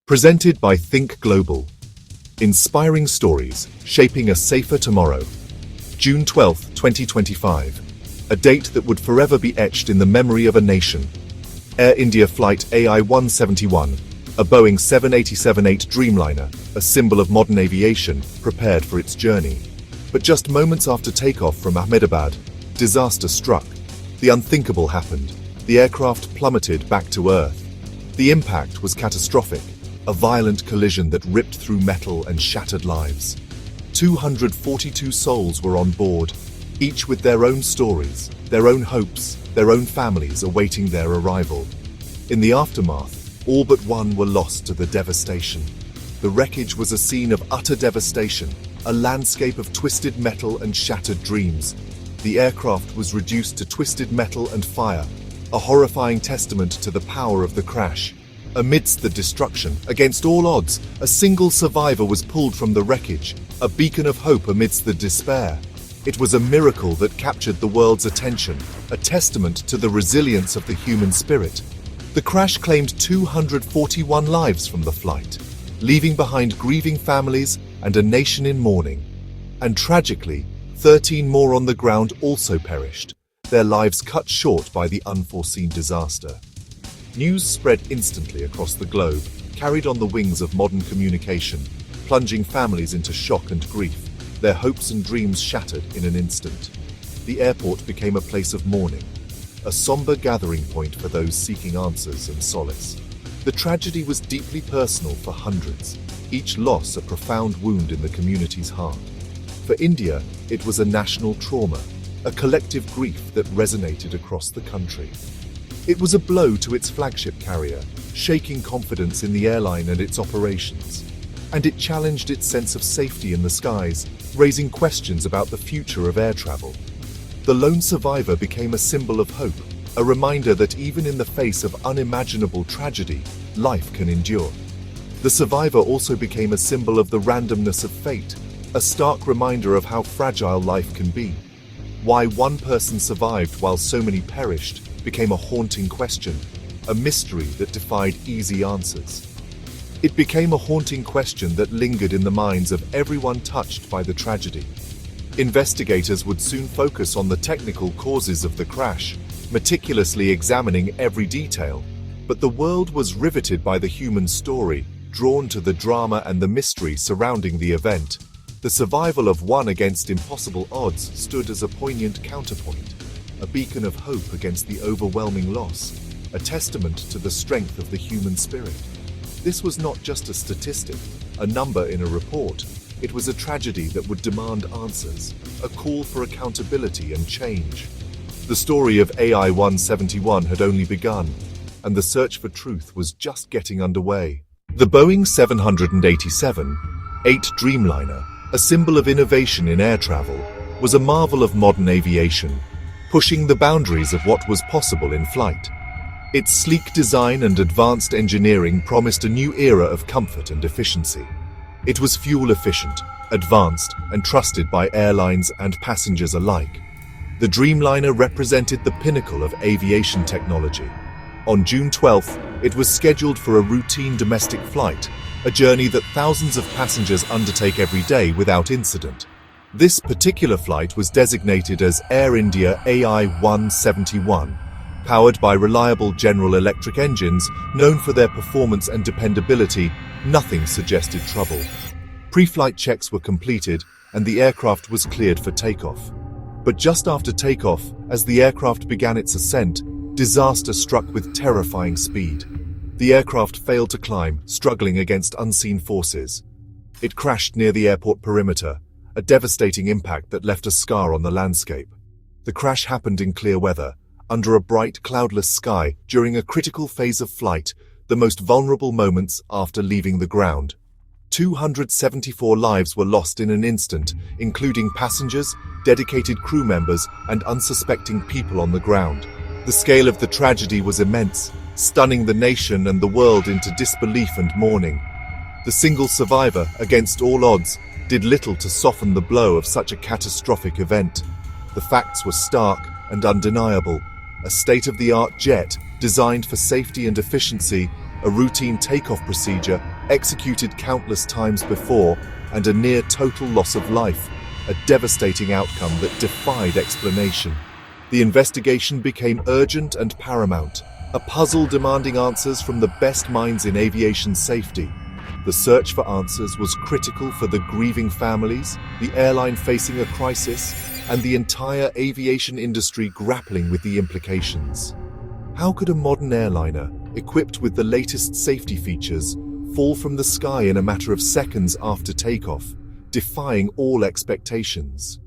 Presented by Think Global. Inspiring stories, shaping a safer tomorrow. June 12, 2025. A date that would forever be etched in the memory of a nation. Air India Flight AI-171, a Boeing 787-8 Dreamliner, a symbol of modern aviation, prepared for its journey. But just moments after takeoff from Ahmedabad, disaster struck. The unthinkable happened. The aircraft plummeted back to Earth. The impact was catastrophic. A violent collision that ripped through metal and shattered lives. 242 souls were on board, each with their own stories, their own hopes, their own families awaiting their arrival. In the aftermath, all but one were lost to the devastation. The wreckage was a scene of utter devastation, a landscape of twisted metal and shattered dreams. The aircraft was reduced to twisted metal and fire, a horrifying testament to the power of the crash. Amidst the destruction, against all odds, a single survivor was pulled from the wreckage, a beacon of hope amidst the despair. It was a miracle that captured the world's attention, a testament to the resilience of the human spirit. The crash claimed 241 lives from the flight, leaving behind grieving families and a nation in mourning. And tragically, 13 more on the ground also perished, their lives cut short by the unforeseen disaster. News spread instantly across the globe, carried on the wings of modern communication, plunging families into shock and grief, their hopes and dreams shattered in an instant. The airport became a place of mourning, a somber gathering point for those seeking answers and solace. The tragedy was deeply personal for hundreds, each loss a profound wound in the community's heart. For India, it was a national trauma, a collective grief that resonated across the country. It was a blow to its flagship carrier, shaking confidence in the airline and its operations. And it challenged its sense of safety in the skies, raising questions about the future of air travel. The lone survivor became a symbol of hope, a reminder that even in the face of unimaginable tragedy, life can endure. The survivor also became a symbol of the randomness of fate, a stark reminder of how fragile life can be. Why one person survived while so many perished became a haunting question, a mystery that defied easy answers. It became a haunting question that lingered in the minds of everyone touched by the tragedy. Investigators would soon focus on the technical causes of the crash, meticulously examining every detail. But the world was riveted by the human story, drawn to the drama and the mystery surrounding the event. The survival of one against impossible odds stood as a poignant counterpoint, a beacon of hope against the overwhelming loss, a testament to the strength of the human spirit. This was not just a statistic, a number in a report. It was a tragedy that would demand answers, a call for accountability and change. The story of AI-171 had only begun, and the search for truth was just getting underway. The Boeing 787-8 Dreamliner, a symbol of innovation in air travel, was a marvel of modern aviation, pushing the boundaries of what was possible in flight. Its sleek design and advanced engineering promised a new era of comfort and efficiency. It was fuel-efficient, advanced, and trusted by airlines and passengers alike. The Dreamliner represented the pinnacle of aviation technology. On June 12th, it was scheduled for a routine domestic flight, a journey that thousands of passengers undertake every day without incident. This particular flight was designated as Air India AI-171, powered by reliable General Electric engines known for their performance and dependability. Nothing suggested trouble. Pre-flight checks were completed and the aircraft was cleared for takeoff. But just after takeoff, as the aircraft began its ascent, disaster struck with terrifying speed. The aircraft failed to climb, struggling against unseen forces. It crashed near the airport perimeter, a devastating impact that left a scar on the landscape. The crash happened in clear weather, under a bright, cloudless sky during a critical phase of flight, the most vulnerable moments after leaving the ground. 274 lives were lost in an instant, including passengers, dedicated crew members, and unsuspecting people on the ground. The scale of the tragedy was immense, stunning the nation and the world into disbelief and mourning. The single survivor, against all odds, did little to soften the blow of such a catastrophic event. The facts were stark and undeniable. A state-of-the-art jet, designed for safety and efficiency, a routine takeoff procedure, executed countless times before, and a near-total loss of life, a devastating outcome that defied explanation. The investigation became urgent and paramount, a puzzle demanding answers from the best minds in aviation safety. The search for answers was critical for the grieving families, the airline facing a crisis, and the entire aviation industry grappling with the implications. How could a modern airliner, equipped with the latest safety features, fall from the sky in a matter of seconds after takeoff, defying all expectations?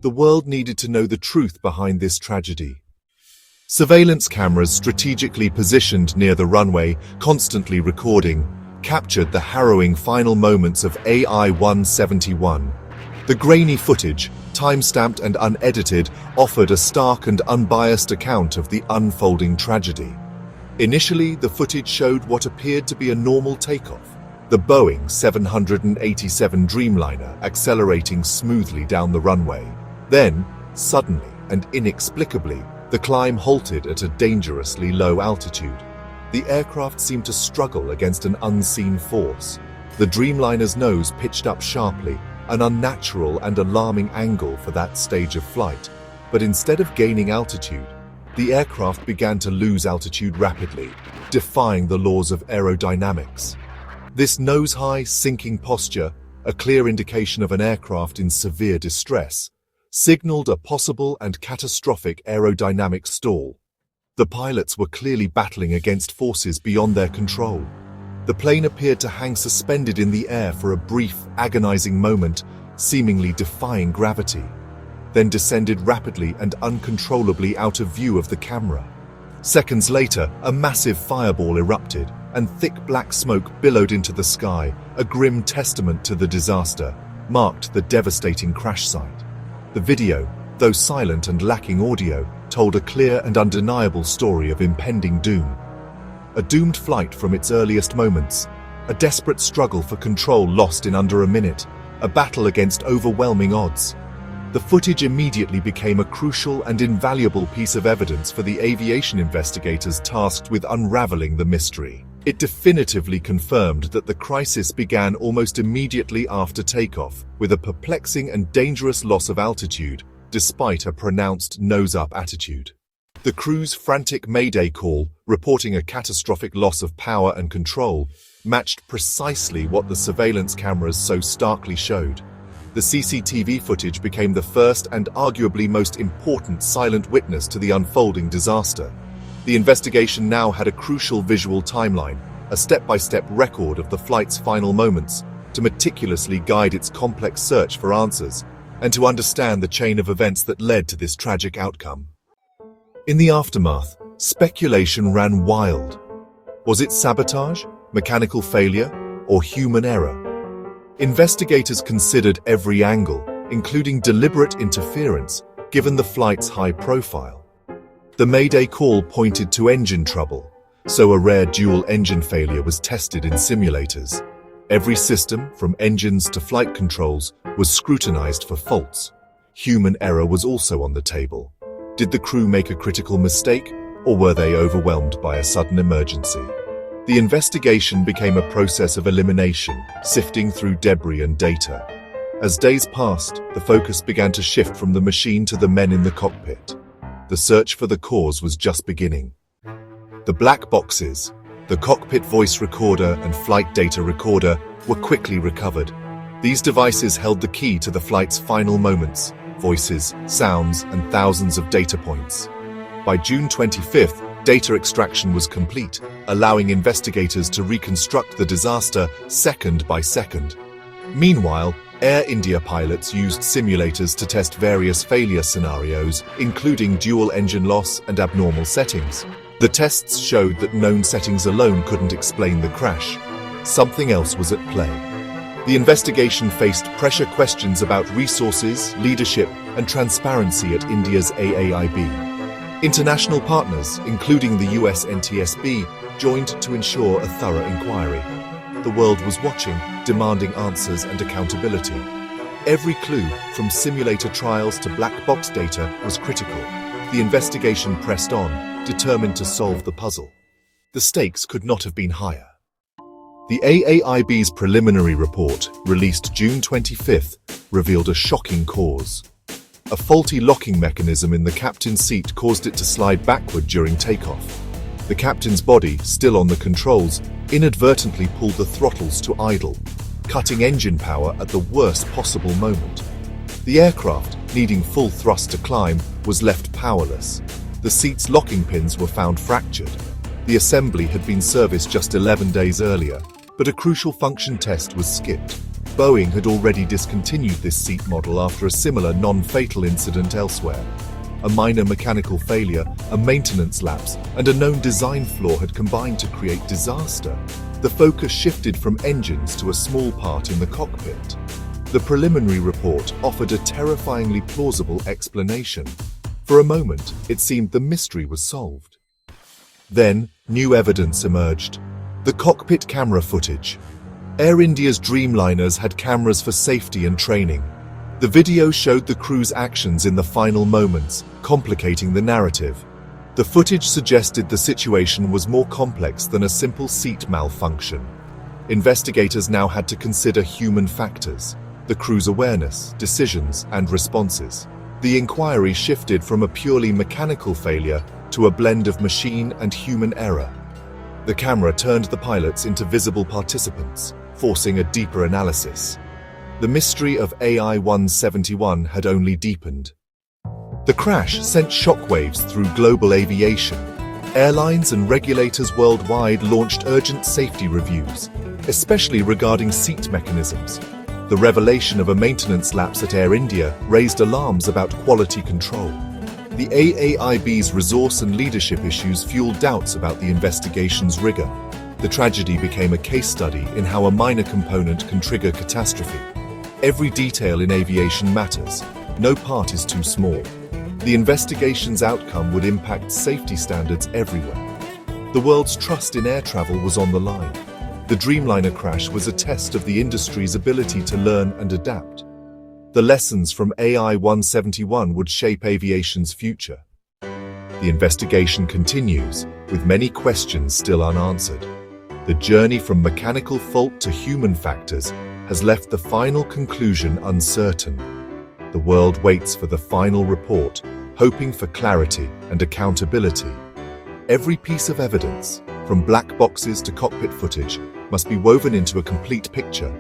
The world needed to know the truth behind this tragedy. Surveillance cameras strategically positioned near the runway, constantly recording, captured the harrowing final moments of AI-171. The grainy footage, time-stamped and unedited, offered a stark and unbiased account of the unfolding tragedy. Initially, the footage showed what appeared to be a normal takeoff, the Boeing 787 Dreamliner accelerating smoothly down the runway. Then, suddenly and inexplicably, the climb halted at a dangerously low altitude. The aircraft seemed to struggle against an unseen force. The Dreamliner's nose pitched up sharply, an unnatural and alarming angle for that stage of flight. But instead of gaining altitude, the aircraft began to lose altitude rapidly, defying the laws of aerodynamics. This nose-high, sinking posture, a clear indication of an aircraft in severe distress, signaled a possible and catastrophic aerodynamic stall. The pilots were clearly battling against forces beyond their control. The plane appeared to hang suspended in the air for a brief, agonizing moment, seemingly defying gravity, then descended rapidly and uncontrollably out of view of the camera. Seconds later, a massive fireball erupted, and thick black smoke billowed into the sky, a grim testament to the disaster, marked the devastating crash site. The video, though silent and lacking audio, told a clear and undeniable story of impending doom. A doomed flight from its earliest moments, a desperate struggle for control lost in under a minute, a battle against overwhelming odds. The footage immediately became a crucial and invaluable piece of evidence for the aviation investigators tasked with unraveling the mystery. It definitively confirmed that the crisis began almost immediately after takeoff, with a perplexing and dangerous loss of altitude, despite a pronounced nose-up attitude. The crew's frantic mayday call, reporting a catastrophic loss of power and control, matched precisely what the surveillance cameras so starkly showed. The CCTV footage became the first and arguably most important silent witness to the unfolding disaster. The investigation now had a crucial visual timeline, a step-by-step record of the flight's final moments, to meticulously guide its complex search for answers, and to understand the chain of events that led to this tragic outcome. In the aftermath, speculation ran wild. Was it sabotage, mechanical failure, or human error? Investigators considered every angle, including deliberate interference, given the flight's high profile. The Mayday call pointed to engine trouble, so a rare dual engine failure was tested in simulators. Every system, from engines to flight controls, was scrutinized for faults. Human error was also on the table. Did the crew make a critical mistake, or were they overwhelmed by a sudden emergency? The investigation became a process of elimination, sifting through debris and data. As days passed, the focus began to shift from the machine to the men in the cockpit. The search for the cause was just beginning. The black boxes, the cockpit voice recorder and flight data recorder, were quickly recovered. These devices held the key to the flight's final moments, voices, sounds, and thousands of data points. By June 25th, data extraction was complete, allowing investigators to reconstruct the disaster second by second. Meanwhile, Air India pilots used simulators to test various failure scenarios, including dual engine loss and abnormal settings. The tests showed that known settings alone couldn't explain the crash. Something else was at play. The investigation faced pressure questions about resources, leadership, and transparency at India's AAIB. International partners, including the US NTSB, joined to ensure a thorough inquiry. The world was watching, demanding answers and accountability. Every clue, from simulator trials to black box data, was critical. The investigation pressed on, determined to solve the puzzle. The stakes could not have been higher. The AAIB's preliminary report, released June 25th, revealed a shocking cause. A faulty locking mechanism in the captain's seat caused it to slide backward during takeoff. The captain's body, still on the controls, inadvertently pulled the throttles to idle, cutting engine power at the worst possible moment. The aircraft, needing full thrust to climb, was left powerless. The seat's locking pins were found fractured. The assembly had been serviced just 11 days earlier, but a crucial function test was skipped. Boeing had already discontinued this seat model after a similar non-fatal incident elsewhere. A minor mechanical failure, a maintenance lapse, and a known design flaw had combined to create disaster. The focus shifted from engines to a small part in the cockpit. The preliminary report offered a terrifyingly plausible explanation. For a moment, it seemed the mystery was solved. Then, new evidence emerged. The cockpit camera footage. Air India's Dreamliners had cameras for safety and training. The video showed the crew's actions in the final moments, complicating the narrative. The footage suggested the situation was more complex than a simple seat malfunction. Investigators now had to consider human factors, the crew's awareness, decisions, and responses. The inquiry shifted from a purely mechanical failure to a blend of machine and human error. The camera turned the pilots into visible participants, forcing a deeper analysis. The mystery of AI-171 had only deepened. The crash sent shockwaves through global aviation. Airlines and regulators worldwide launched urgent safety reviews, especially regarding seat mechanisms. The revelation of a maintenance lapse at Air India raised alarms about quality control. The AAIB's resource and leadership issues fueled doubts about the investigation's rigor. The tragedy became a case study in how a minor component can trigger catastrophe. Every detail in aviation matters. No part is too small. The investigation's outcome would impact safety standards everywhere. The world's trust in air travel was on the line. The Dreamliner crash was a test of the industry's ability to learn and adapt. The lessons from AI-171 would shape aviation's future. The investigation continues, with many questions still unanswered. The journey from mechanical fault to human factors has left the final conclusion uncertain. The world waits for the final report, hoping for clarity and accountability. Every piece of evidence, from black boxes to cockpit footage, must be woven into a complete picture.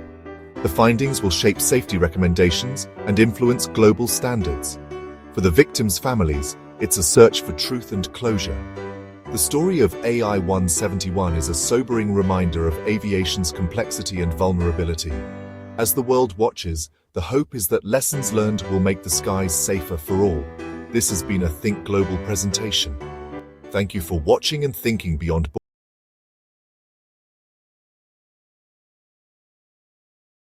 The findings will shape safety recommendations and influence global standards. For the victims' families, it's a search for truth and closure. The story of AI-171 is a sobering reminder of aviation's complexity and vulnerability. As the world watches, the hope is that lessons learned will make the skies safer for all. This has been a Think Global presentation. Thank you for watching and thinking beyond borders.